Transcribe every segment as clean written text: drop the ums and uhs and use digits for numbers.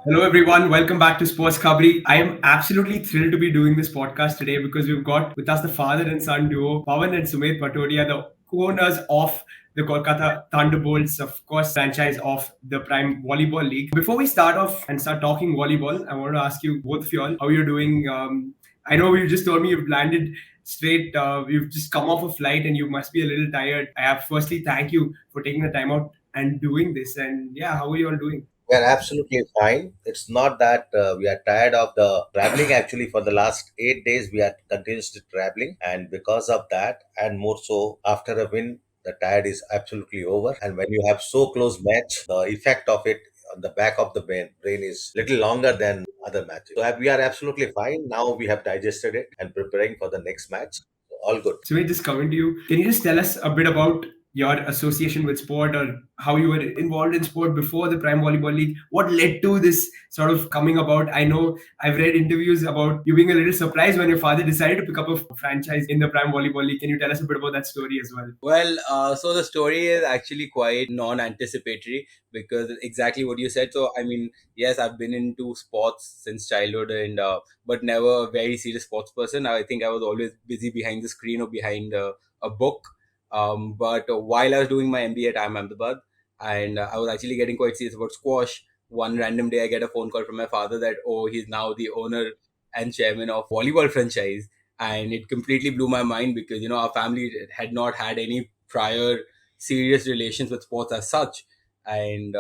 Hello, everyone. Welcome back to Sports Khabri. I am absolutely thrilled to be doing this podcast today because we've got with us the father and son duo, Pawan and Sumedh Patodia, the co-owners of the Kolkata Thunderbolts, of course, franchise of the Prime Volleyball League. Before we start off and start talking volleyball, I want to ask you, both of you all, how you're doing. I know you just told me you've landed straight. You've just come off a flight and you must be a little tired. I have firstly thank you for taking the time out and doing this. And yeah, how are you all doing? We are absolutely fine. It's not that we are tired of the traveling. Actually, for the last 8 days, we are continuously traveling, and because of that, and more so after a win, the tired is absolutely over. And when you have so close match, the effect of it on the back of the brain is little longer than other matches. So we are absolutely fine. Now we have digested it and preparing for the next match. So all good. So we just coming to you. Can you just tell us a bit about your association with sport or how you were involved in sport before the Prime Volleyball League? What led to this sort of coming about? I know I've read interviews about you being a little surprised when your father decided to pick up a franchise in the Prime Volleyball League. Can you tell us a bit about that story as well? So the story is actually quite non-anticipatory because exactly what you said. So, I mean, yes, I've been into sports since childhood, and but never a very serious sports person. I think I was always busy behind the screen or behind a book. But while I was doing my MBA at Ahmedabad, and I was actually getting quite serious about squash. One random day, I get a phone call from my father that he's now the owner and chairman of volleyball franchise, and it completely blew my mind because our family had not had any prior serious relations with sports as such. And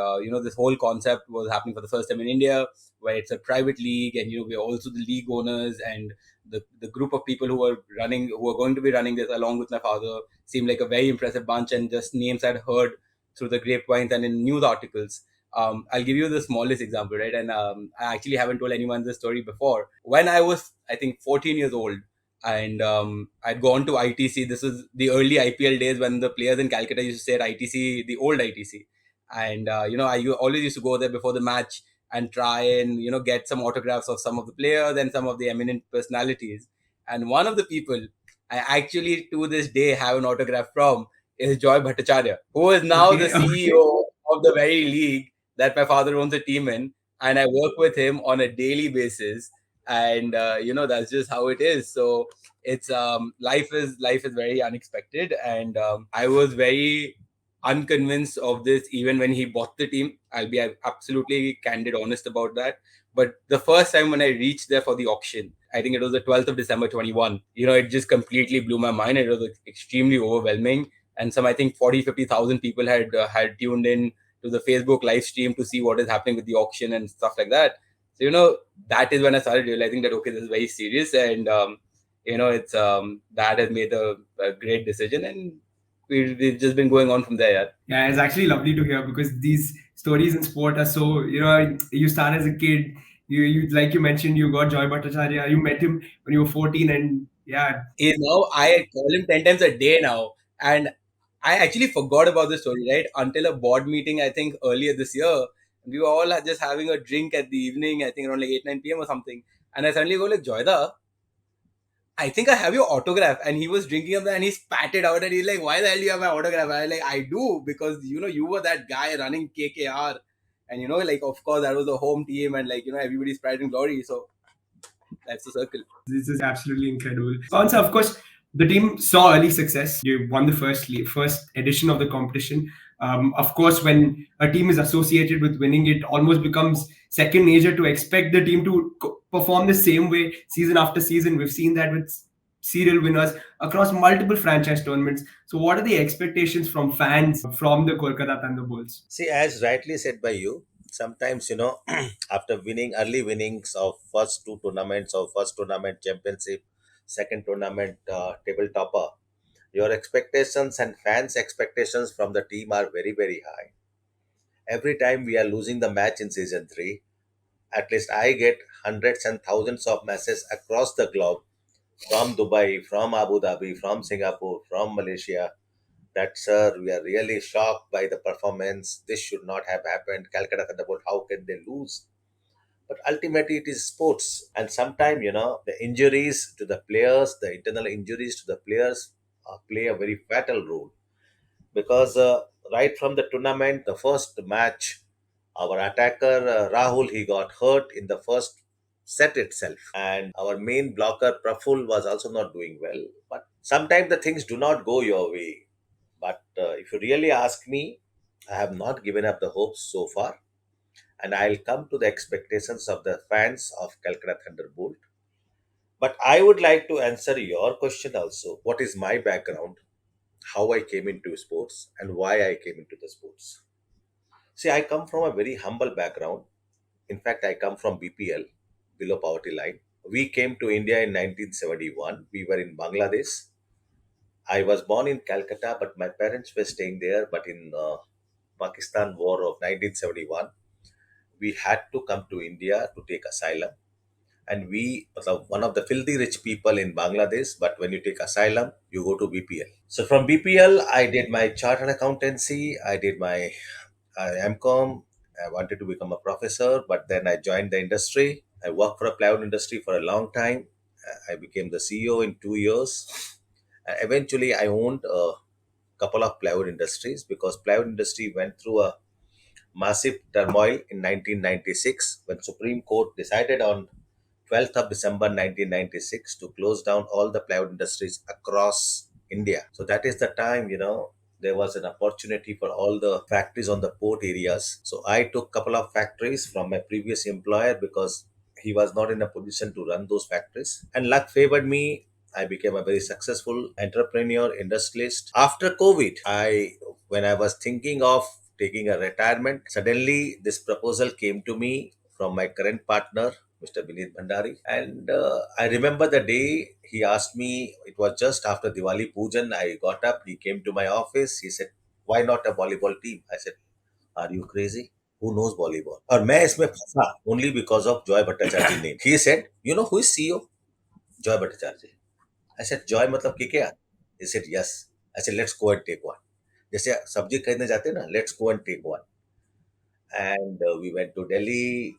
this whole concept was happening for the first time in India, where it's a private league, and we're also the league owners, and the group of people who are going to be running this along with my father seemed like a very impressive bunch, and just names I'd heard through the grapevines and in news articles. I'll give you the smallest example, right? And I actually haven't told anyone this story before. When I was, I think, 14 years old, and I'd gone to ITC. This was the early IPL days when the players in Calcutta used to say at ITC, the old ITC. And always used to go there before the match and try and get some autographs of some of the players and some of the eminent personalities. And one of the people I actually to this day have an autograph from is Joy Bhattacharya, who is now the Okay, okay. CEO of the very league that my father owns a team in, and I work with him on a daily basis. And that's just how it is. So it's life is very unexpected, and I was very unconvinced of this even when he bought the team. I'll be absolutely candid, honest about that. But the first time when I reached there for the auction, I think it was the 12th of December 21, it just completely blew my mind. It was extremely overwhelming. And some, I think, 40-50,000 people had tuned in to the Facebook live stream to see what is happening with the auction and stuff like that. So that is when I started realizing that okay, this is very serious, and it's that has made a great decision, and we've just been going on from there. Yeah. Yeah, it's actually lovely to hear because these stories in sport are so, you start as a kid, you like you mentioned, you got Joy Bhattacharya, you met him when you were 14, and yeah, Is now I call him 10 times a day now, and I actually forgot about the story, right, until a board meeting, I think, earlier this year. We were all just having a drink at the evening, I think around like 8-9 p.m. or something, and I suddenly go like, Joyda, I think I have your autograph. And he was drinking up there and he spat it out and he's like, why the hell do you have my autograph? I was like, I do, because you were that guy running KKR. And like, of course, that was the home team, and like, everybody's pride and glory. So that's the circle. this is absolutely incredible. Also, of course, the team saw early success. You won the first edition of the competition. Of course, when a team is associated with winning, it almost becomes second nature to expect the team to perform the same way season after season. We've seen that with serial winners across multiple franchise tournaments. So, what are the expectations from fans from the Kolkata Thunderbolts? See, as rightly said by you, sometimes, after winning early winnings of first two tournaments or first tournament championship, second tournament table topper, your expectations and fans' expectations from the team are very, very high. Every time we are losing the match in season three, at least I get hundreds and thousands of messages across the globe from Dubai, from Abu Dhabi, from Singapore, from Malaysia, that sir, we are really shocked by the performance. This should not have happened. Calcutta Thunderbolt, how can they lose? But ultimately, it is sports, and sometimes the injuries to the players, the internal injuries to the players, play a very fatal role because right from the tournament, the first match, Our attacker Rahul, he got hurt in the first set itself, and our main blocker Praful was also not doing well. But sometimes the things do not go your way. But if you really ask me, I have not given up the hopes so far, and I'll come to the expectations of the fans of Calcutta Thunderbolt. But I would like to answer your question also. What is my background? How I came into sports and why I came into the sports. See, I come from a very humble background. In fact, I come from BPL, below poverty line. We came to India in 1971. We were in Bangladesh. I was born in Calcutta, but my parents were staying there. But in Pakistan War of 1971, we had to come to India to take asylum. And we are one of the filthy rich people in Bangladesh. But when you take asylum, you go to BPL. So from BPL, I did my chartered accountancy. I did my MCOM. I wanted to become a professor, but then I joined the industry. I worked for a plywood industry for a long time. I became the CEO in 2 years. Eventually, I owned a couple of plywood industries because plywood industry went through a massive turmoil in 1996 when Supreme Court decided on 12th of December 1996 to close down all the plywood industries across India. So that is the time, there was an opportunity for all the factories on the port areas. So I took couple of factories from my previous employer because he was not in a position to run those factories. And luck favored me. I became a very successful entrepreneur, industrialist. After COVID, when I was thinking of taking a retirement, suddenly this proposal came to me from my current partner, Mr. Vineet Bhandari. And I remember the day he asked me, it was just after Diwali Pujan. I got up, he came to my office. He said, why not a volleyball team? I said, are you crazy? Who knows volleyball? और मैं इसमें फंसा only because of Joy Bhattacharya name. He said, you know who is CEO? Joy Bhattacharya. I said, Joy मतलब KKR? He said, yes. I said, let's go and take one. जैसे सब्जी खरीदने जाते हैं ना, let's go and take one. And we went to Delhi.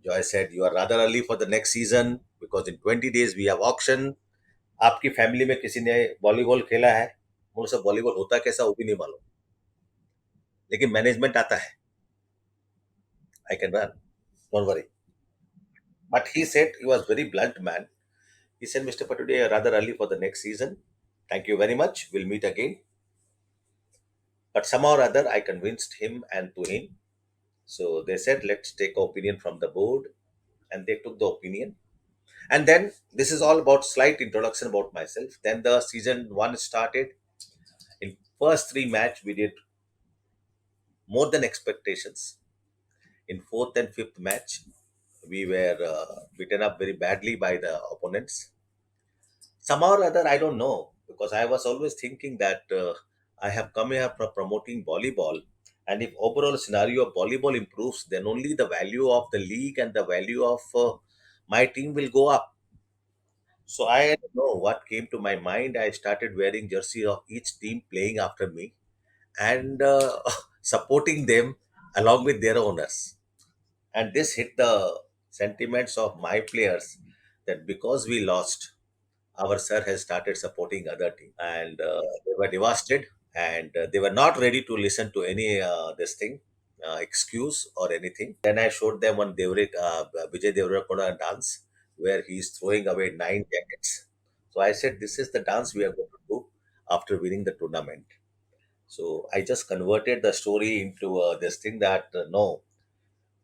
Joy said, you are rather early for the next season because in 20 days we have auction. आपकी family में किसी ने वॉलीबॉल खेला है? मुझे सब वॉलीबॉल होता कैसा वो भी नहीं मालूम, लेकिन मैनेजमेंट आता है. I can run, don't worry. But he said, he was very blunt man. He said, Mr. Patodia, you're rather early for the next season. Thank you very much. We'll meet again. But somehow or other, I convinced him and to him. So they said, let's take opinion from the board. And they took the opinion. And then this is all about slight introduction about myself. Then the season one started. In first three match, we did more than expectations. In fourth and fifth match, we were beaten up very badly by the opponents. Somehow or other, I don't know, because I was always thinking that I have come here for promoting volleyball, and if overall scenario of volleyball improves, then only the value of the league and the value of my team will go up. So I don't know what came to my mind. I started wearing jersey of each team playing after me and supporting them along with their owners. And this hit the sentiments of my players that because we lost, our sir has started supporting other team, and they were devastated, and they were not ready to listen to any this thing excuse or anything. Then I showed them one Vijay Deverakonda dance where he's throwing away 9 jackets. So I said, this is the dance we are going to do after winning the tournament. So I just converted the story into this thing that no,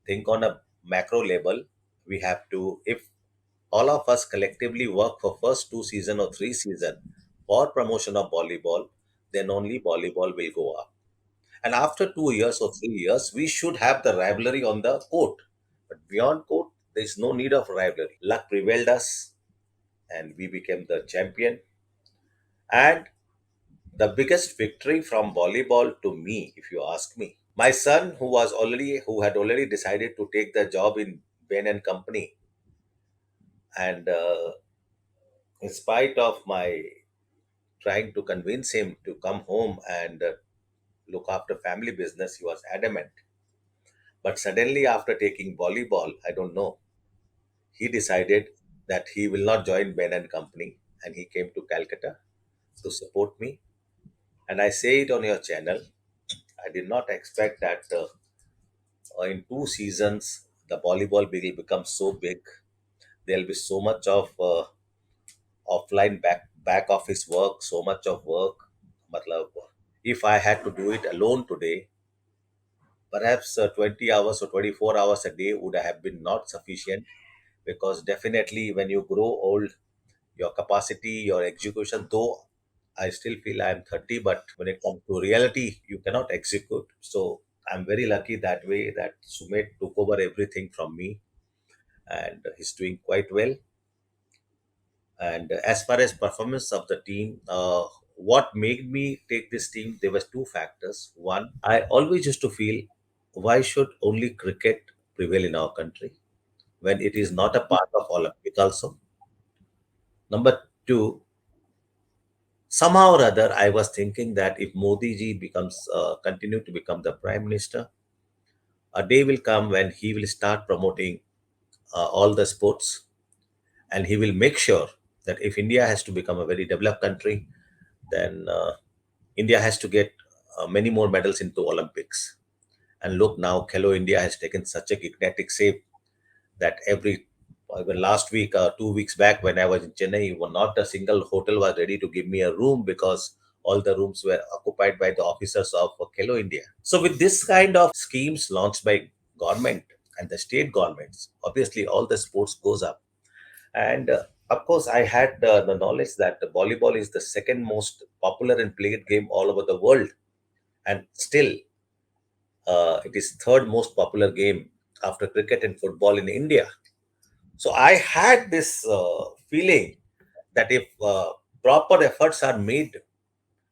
think on a macro level. We have to, if all of us collectively work for first 2 season or 3 season for promotion of volleyball, then only volleyball will go up. And after 2 years or 3 years, we should have the rivalry on the court. But beyond court, there is no need of rivalry. Luck prevailed us, and we became the champion. And the biggest victory from volleyball to me, if you ask me, my son, who had already decided to take the job in Bain and Company, and in spite of my trying to convince him to come home and look after family business, he was adamant. But suddenly, after taking volleyball, I don't know, he decided that he will not join Ben and Company, and he came to Calcutta to support me. And I say it on your channel. I did not expect that in 2 seasons, the volleyball will become so big. There'll be so much of offline back office work, so much of work. Matlab, if I had to do it alone today, perhaps 20 hours or 24 hours a day would have been not sufficient, because definitely when you grow old, your capacity, your execution, though I still feel I'm 30, but when it comes to reality, you cannot execute. So I'm very lucky that way that Sumit took over everything from me, and he's doing quite well. And as far as performance of the team, what made me take this team, there was two factors. One, I always used to feel, why should only cricket prevail in our country when it is not a part of Olympic also? Number two, somehow or other, I was thinking that if Modi ji becomes continue to become the prime minister, a day will come when he will start promoting all the sports, and he will make sure that if India has to become a very developed country, then India has to get many more medals into Olympics. And look now, Khelo India has taken such a gigantic shape that even last week, 2 weeks back, when I was in Chennai, not a single hotel was ready to give me a room because all the rooms were occupied by the officers of Khelo India. So, with this kind of schemes launched by government and the state governments, obviously all the sports goes up. And of course, I had the knowledge that the volleyball is the second most popular and played game all over the world, and still it is third most popular game after cricket and football in India. So I had this feeling that if proper efforts are made,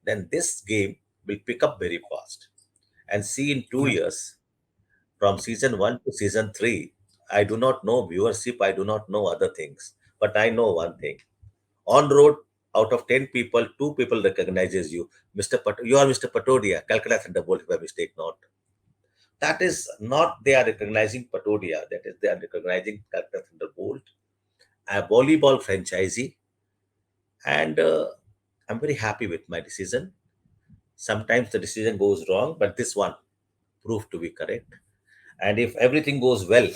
then this game will pick up very fast. And see, in 2 years, from season one to season three, I do not know viewership, I do not know other things, but I know one thing: on road, out of 10 people, 2 people recognizes you. You are Mr. Patodia, Calcutta Thunderbolt, if I mistake not. That is not they are recognizing Patodia, that is they are recognizing Calcutta Thunderbolt, a volleyball franchisee. And I'm very happy with my decision. Sometimes the decision goes wrong, but this one proved to be correct. And if everything goes well,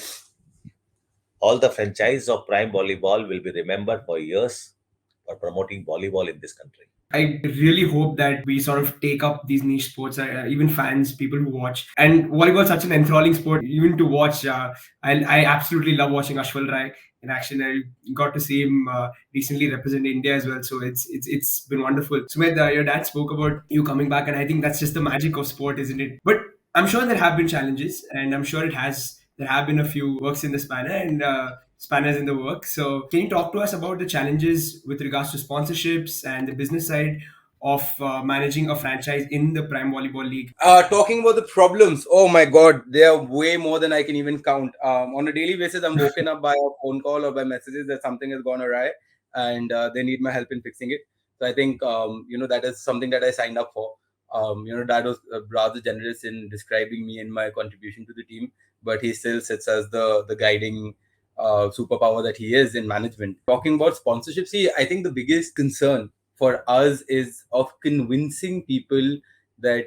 all the franchise of Prime Volleyball will be remembered for years for promoting volleyball in this country. I really hope that we sort of take up these niche sports, even fans, people who watch. And volleyball is such an enthralling sport, even to watch. I absolutely love watching Ashwal Rai in action. I got to see him recently represent India as well, so it's been wonderful. Sumedh, your dad spoke about you coming back, and I think that's just the magic of sport, isn't it? But I'm sure there have been challenges, and I'm sure it has. There have been a few works in the spanner, and spanners in the work. So, can you talk to us about the challenges with regards to sponsorships and the business side of managing a franchise in the Prime Volleyball League? Talking about the problems, oh my god, they are way more than I can even count. On a daily basis, I'm woken up by a phone call or by messages that something has gone awry, and they need my help in fixing it. So I think that is something that I signed up for. Dad was rather generous in describing me and my contribution to the team, but he still sits as the guiding superpower that he is in management. Talking about sponsorship, see, I think the biggest concern for us is of convincing people that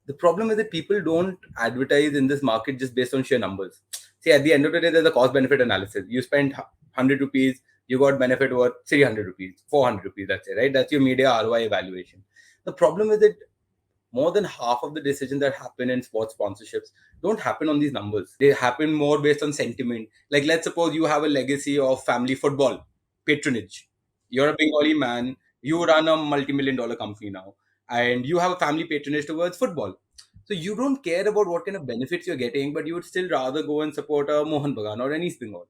the problem is that people don't advertise in this market just based on sheer numbers. See, at the end of the day, there's a cost benefit analysis. You spend 100 rupees, you got benefit worth 300 rupees, 400 rupees, that's it, right? That's your media ROI evaluation. The problem is that more than half of the decisions that happen in sports sponsorships don't happen on these numbers. They happen more based on sentiment. Like, let's suppose you have a legacy of family football patronage. You're a Bengali man, you run a multi-million dollar company now, and you have a family patronage towards football. So you don't care about what kind of benefits you're getting, but you would still rather go and support a Mohan Bagan or an East Bengal,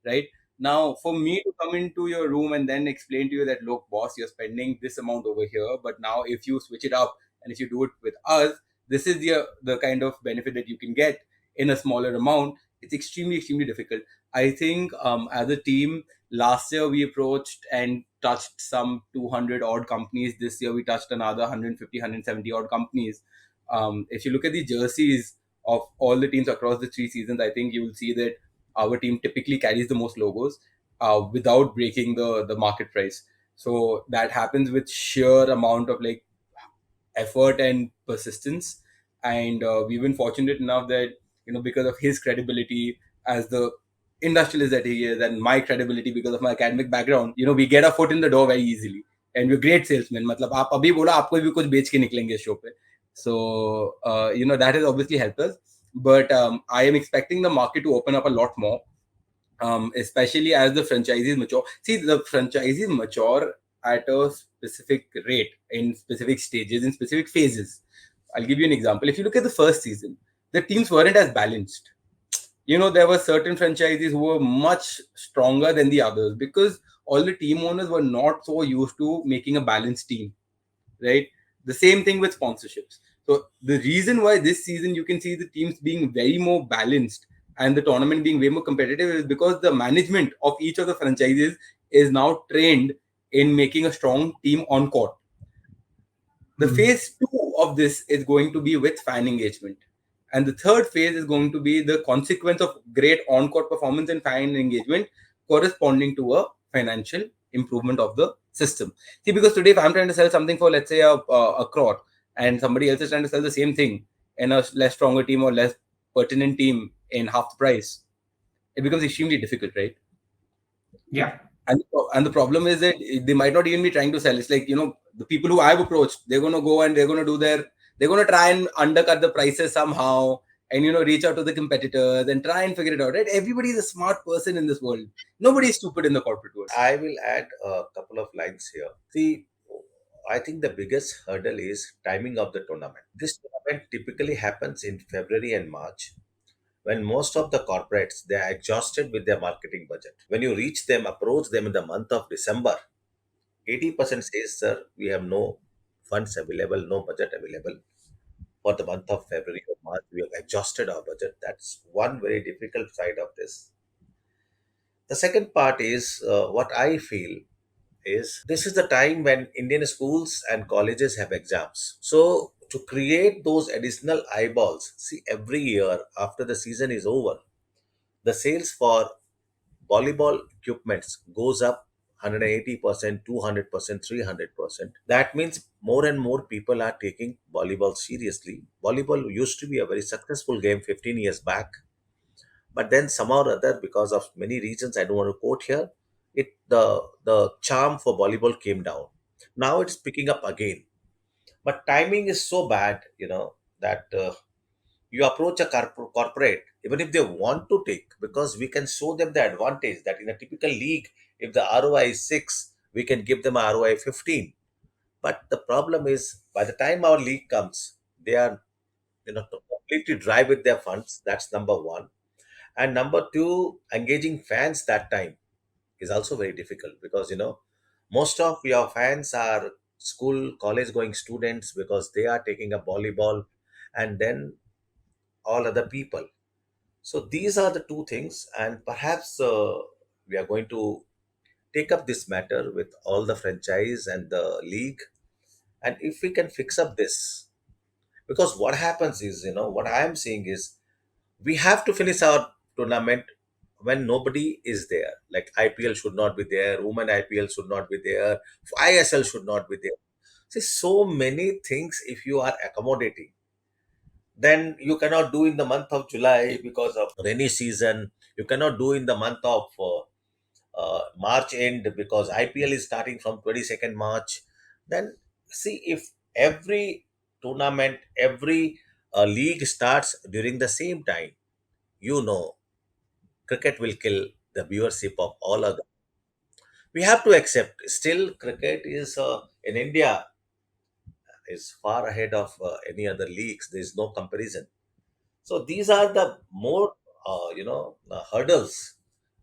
right? Now, for me to come into your room and then explain to you that, look, boss, you're spending this amount over here, but now if you switch it up and if you do it with us, this is the kind of benefit that you can get in a smaller amount. It's extremely difficult. I think as a team, last year we approached and touched some 200 odd companies. This year we touched another 150, 170 odd companies. If you look at the jerseys of all the teams across the 3 seasons, I think you will see that our team typically carries the most logos without breaking the market price. So that happens with sheer amount of effort and persistence. And we've been fortunate enough that because of his credibility as the industrialist that he is, and my credibility because of my academic background, we get a foot in the door very easily, and we're great salesmen. मतलब आप अभी बोला आपको भी कुछ बेच के निकलेंगे शो पे. So that has obviously helped us, but I am expecting the market to open up a lot more, especially as the franchises mature. See, the franchises mature at a specific rate, in specific stages, in specific phases. I'll give you an example. If you look at the first season, the teams weren't as balanced. There were certain franchises who were much stronger than the others because all the team owners were not so used to making a balanced team, right? The same thing with sponsorships. So the reason why this season you can see the teams being very more balanced and the tournament being way more competitive is because the management of each of the franchises is now trained in making a strong team on court. The phase 2 of this is going to be with fan engagement. And the third phase is going to be the consequence of great on-court performance and fan engagement corresponding to a financial improvement of the system. See, because today if I'm trying to sell something for, let's say, a crore, and somebody else is trying to sell the same thing in a less stronger team or less pertinent team in half the price, it becomes extremely difficult, right? Yeah. And the problem is that they might not even be trying to sell. It's like, the people who I've approached, they're going to go and they're going to they're going to try and undercut the prices somehow and, reach out to the competitors and try and figure it out, right? Everybody is a smart person in this world. Nobody is stupid in the corporate world. I will add a couple of lines here. See, I think the biggest hurdle is timing of the tournament. This tournament typically happens in February and March when most of the corporates they are exhausted with their marketing budget. When you reach them, approach them in the month of December, 80% says, sir, we have no funds available, no budget available for the month of February or March. We have exhausted our budget. That's one very difficult side of this. The second part is what I feel is this is the time when Indian schools and colleges have exams. So, to create those additional eyeballs, see, every year after the season is over, the sales for volleyball equipments goes up 180%, 200%, 300%. That means more and more people are taking volleyball seriously. Volleyball used to be a very successful game 15 years back, but then somehow or other, because of many reasons I don't want to quote here, the charm for volleyball came down. Now it's picking up again, but timing is so bad, that you approach a corporate, even if they want to take, because we can show them the advantage that in a typical league, if the ROI is 6, we can give them a ROI 15. But the problem is, by the time our league comes, they are, completely dry with their funds. That's number one. And number two, engaging fans that time is also very difficult because, most of your fans are school, college going students because they are taking up volleyball, and then all other people. So these are the two things, and perhaps we are going to take up this matter with all the franchise and the league. And if we can fix up this, because what happens is, what I am seeing is we have to finish our tournament when nobody is there. Like IPL should not be there, women IPL should not be there, ISL should not be there. See, so many things if you are accommodating, then you cannot do in the month of July because of rainy season. You cannot do in the month of March end because IPL is starting from 22nd March. Then see, if every tournament, every league starts during the same time, you know, cricket will kill the viewership of all other. We have to accept. Still, cricket is in India is far ahead of any other leagues. There is no comparison. So these are the more hurdles,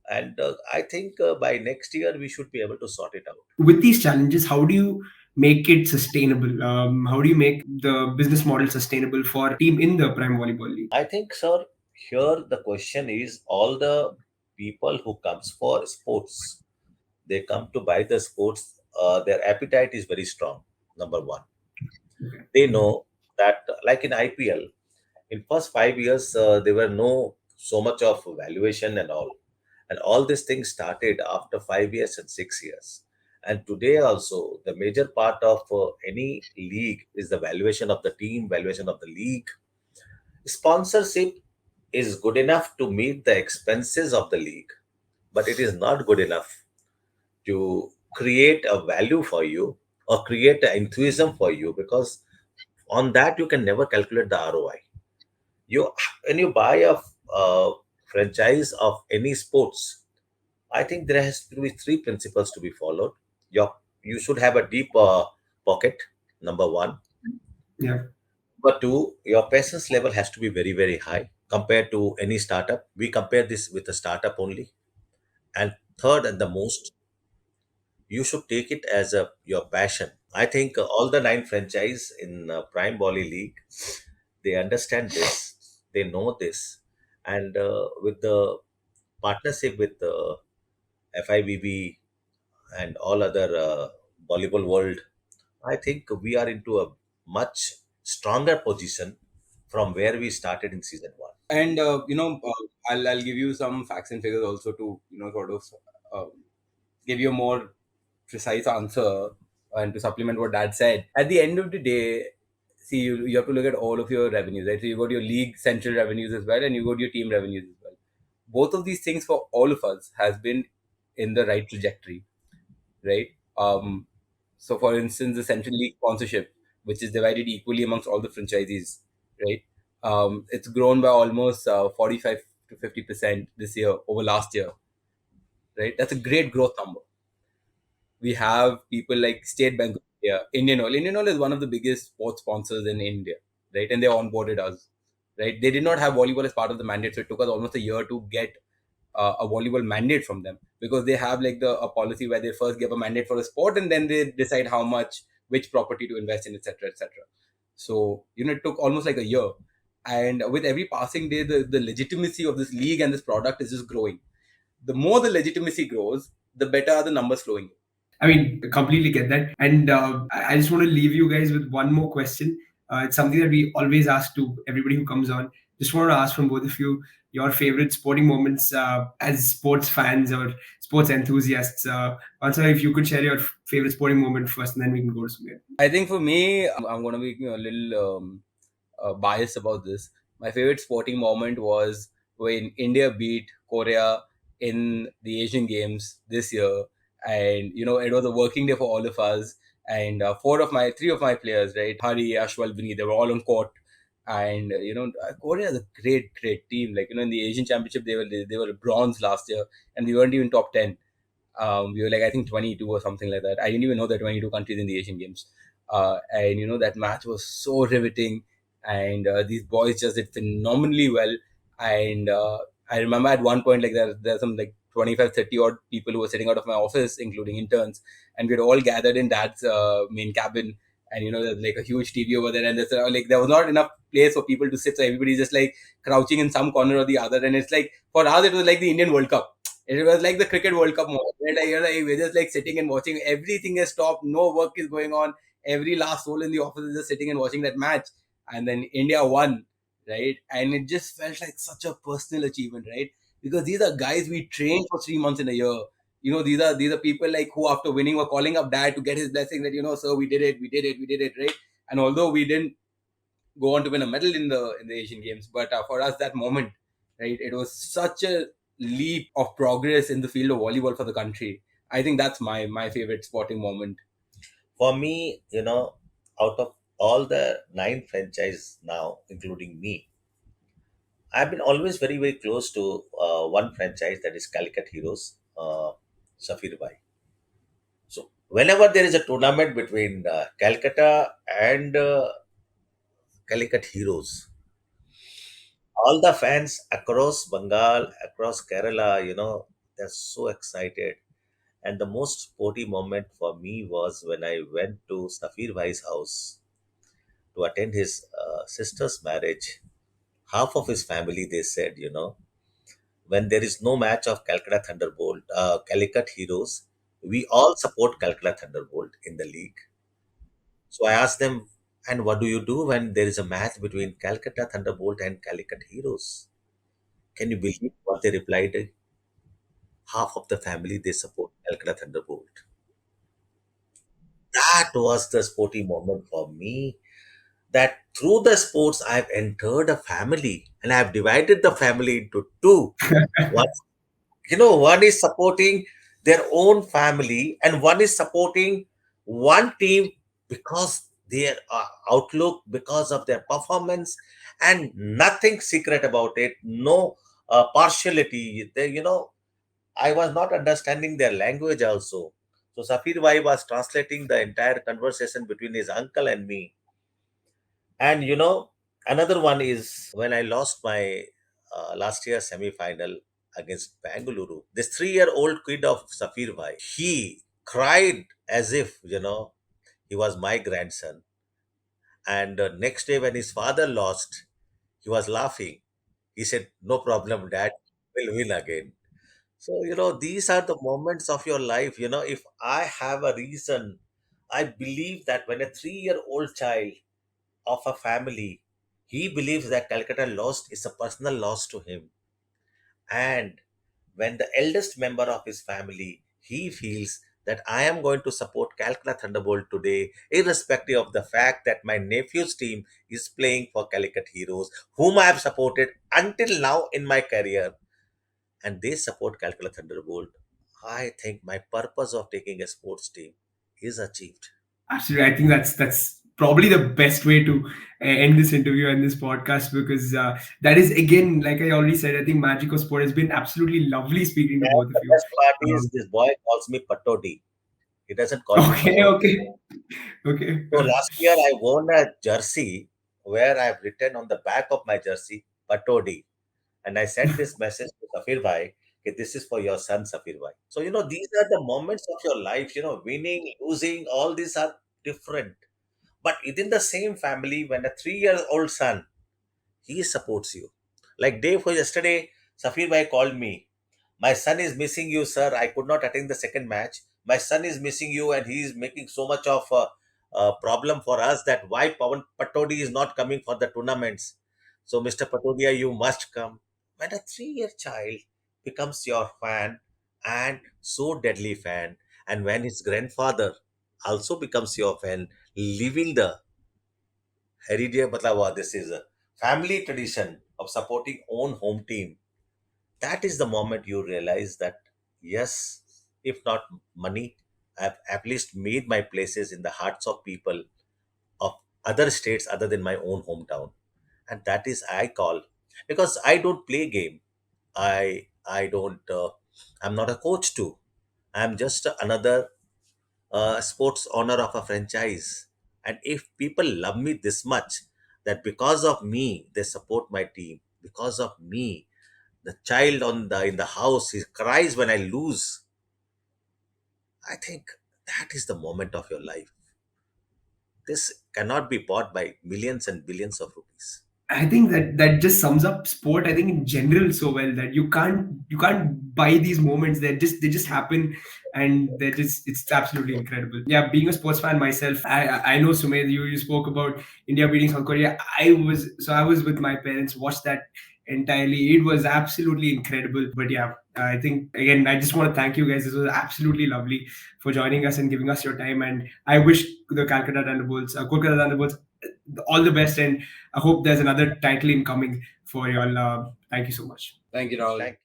and I think by next year we should be able to sort it out. With these challenges, how do you make it sustainable? How do you make the business model sustainable for a team in the Prime Volleyball League? I think, sir, here the question is all the people who comes for sports, they come to buy the sports. Their appetite is very strong. Number one, Okay. they know that like in IPL, in first 5 years there were no so much of valuation and all these things started after 5 years and 6 years. And today also the major part of any league is the valuation of the team, valuation of the league, sponsorship. is good enough to meet the expenses of the league, but it is not good enough to create a value for you or create an enthusiasm for you, because on that you can never calculate the ROI. You When you buy a franchise of any sports, I think there has to be three principles to be followed. You should have a deep pocket, number one. Yeah. Number two, your patience level has to be very, very high compared to any startup. We compare this with a startup only. And third and the most, you should take it as a your passion. I think all the nine franchise in Prime Volley League, they understand this, they know this, and with the partnership with FIVB and all other volleyball world, I think we are into a much stronger position from where we started in season one. And I'll give you some facts and figures also to sort of uh, give you a more precise answer and to supplement what Dad said. At the end of the day, see, you have to look at all of your revenues, right? So you got your league central revenues as well, and you got your team revenues as well. Both of these things for all of us has been in the right trajectory, right? Um, so, for instance, the Central League sponsorship, which is divided equally amongst all the franchisees, right? It's grown by almost 45 to 50% this year over last year, right? That's a great growth number. We have people like State Bank of India, Indian Oil. Indian Oil is one of the biggest sports sponsors in India, right? And they onboarded us, right? They did not have volleyball as part of the mandate, so it took us almost a year to get a volleyball mandate from them, because they have like the a policy where they first give a mandate for a sport and then they decide how much, which property to invest in, etc., etc. So it took almost like a year, and with every passing day, the legitimacy of this league and this product is just growing. The more the legitimacy grows, the better are the numbers flowing. I mean, completely get that. And I just want to leave you guys with one more question. It's something that we always ask to everybody who comes on. Just want to ask from both of you your favorite sporting moments as sports fans or sports enthusiasts. Also, if you could share your favorite sporting moment first, and then we can go to somewhere. I think for me, I'm going to be a little biased about this. My favorite sporting moment was when India beat Korea in the Asian Games this year, and it was a working day for all of us. And three of my players, right, Hari, Ashwal, Vinny, they were all on court. And Korea is a great, great team. Like in the Asian Championship, they were bronze last year, and we weren't even top 10. We were like, I think 22 or something like that. I didn't even know there were 22 countries in the Asian Games. And that match was so riveting, and these boys just did phenomenally well. And I remember at one point, like there's some like 25, 30 odd people who were sitting out of my office, including interns, and we'd all gathered in Dad's main cabin. And there's like a huge TV over there, and there's like there was not enough place for people to sit, so everybody's just like crouching in some corner or the other. And it's like, for us, it was like the Indian World Cup. It was like the cricket World Cup moment. Where, like, we're just like sitting and watching. Everything has stopped. No work is going on. Every last soul in the office is just sitting and watching that match. And then India won, right? And it just felt like such a personal achievement, right? Because these are guys we trained for 3 months in a year. These are people like who after winning were calling up dad to get his blessing that, sir, we did it, we did it, we did it, right? And although we didn't go on to win a medal in the Asian Games. But for us, that moment, right, it was such a leap of progress in the field of volleyball for the country. I think that's my favorite sporting moment. For me, out of all the nine franchises now, including me, I've been always very, very close to one franchise, that is Calicut Heroes, Safir Bhai. So whenever there is a tournament between Calcutta and Calicut Heroes, all the fans across Bengal, across Kerala, they're so excited. And the most sporty moment for me was when I went to Safir Bhai's house to attend his sister's marriage. Half of his family, they said, when there is no match of Calcutta Thunderbolt, Calicut Heroes, we all support Calcutta Thunderbolt in the league. So I asked them, and what do you do when there is a match between Calcutta Thunderbolt and Calicut Heroes? Can you believe what they replied? Half of the family, they support Calcutta Thunderbolt. That was the sporty moment for me. that through the sports I've entered a family and I've divided the family into two. One, one is supporting their own family and one is supporting one team because their outlook, because of their performance, and nothing secret about it. No partiality. I was not understanding their language also. So Safir Bhai was translating the entire conversation between his uncle and me. And another one is when I lost my last year semi-final against Bangalore. This 3-year-old kid of Safir Bhai, he cried as if he was my grandson. And next day when his father lost, he was laughing. He said, "No problem, Dad, we'll win again." So, these are the moments of your life. If I have a reason, I believe that when a 3-year-old child of a family, he believes that Calcutta lost is a personal loss to him. And when the eldest member of his family, he feels that I am going to support Calcutta Thunderbolt today, irrespective of the fact that my nephew's team is playing for Calicut Heroes, whom I have supported until now in my career, and they support Calcutta Thunderbolt, I think my purpose of taking a sports team is achieved. Absolutely, I think that's probably the best way to end this interview and this podcast, because that is, again, like I already said, I think magic of sport has been absolutely lovely speaking to And both of the you. best part is Um, this boy calls me Patodi. He doesn't call me okay, Pawon. okay, okay. So last year I won a jersey where I've written on the back of my jersey Patodi, and I sent this message to Safir Bhai. Okay, this is for your son Safir Bhai. So these are the moments of your life. Winning, losing, all these are different. But within the same family, when a 3-year-old son, he supports you. Like day for yesterday, Safir Bhai called me. My son is missing you, sir. I could not attend the second match. My son is missing you, and he is making so much of a problem for us that why Pawan Patodi is not coming for the tournaments. So, Mr. Patodia, you must come. When a 3-year child becomes your fan and so deadly fan, and when his grandfather also becomes your fan, leaving the heritage, this is a family tradition of supporting own home team. That is the moment you realize that yes, if not money, I've at least made my places in the hearts of people of other states other than my own hometown. And that is I call, because I don't play game. I don't I'm not a coach too. I'm just another sports owner of a franchise. And if people love me this much, that because of me they support my team, because of me the child on the in the house, he cries when I lose. I think that is the moment of your life. This cannot be bought by millions and billions of rupees. I think that just sums up sport, I think, in general so well, that you can't buy these moments. They just happen, and it's absolutely incredible. Yeah, being a sports fan myself, I know, Sumedh, you spoke about India beating South Korea. I was with my parents, watched that entirely. It was absolutely incredible. But yeah, I think, again, I just want to thank you guys. This was absolutely lovely for joining us and giving us your time. And I wish the Kolkata Thunderbolts all the best, and I hope there's another title incoming for y'all. Thank you so much. Thank you, Rahul. Thank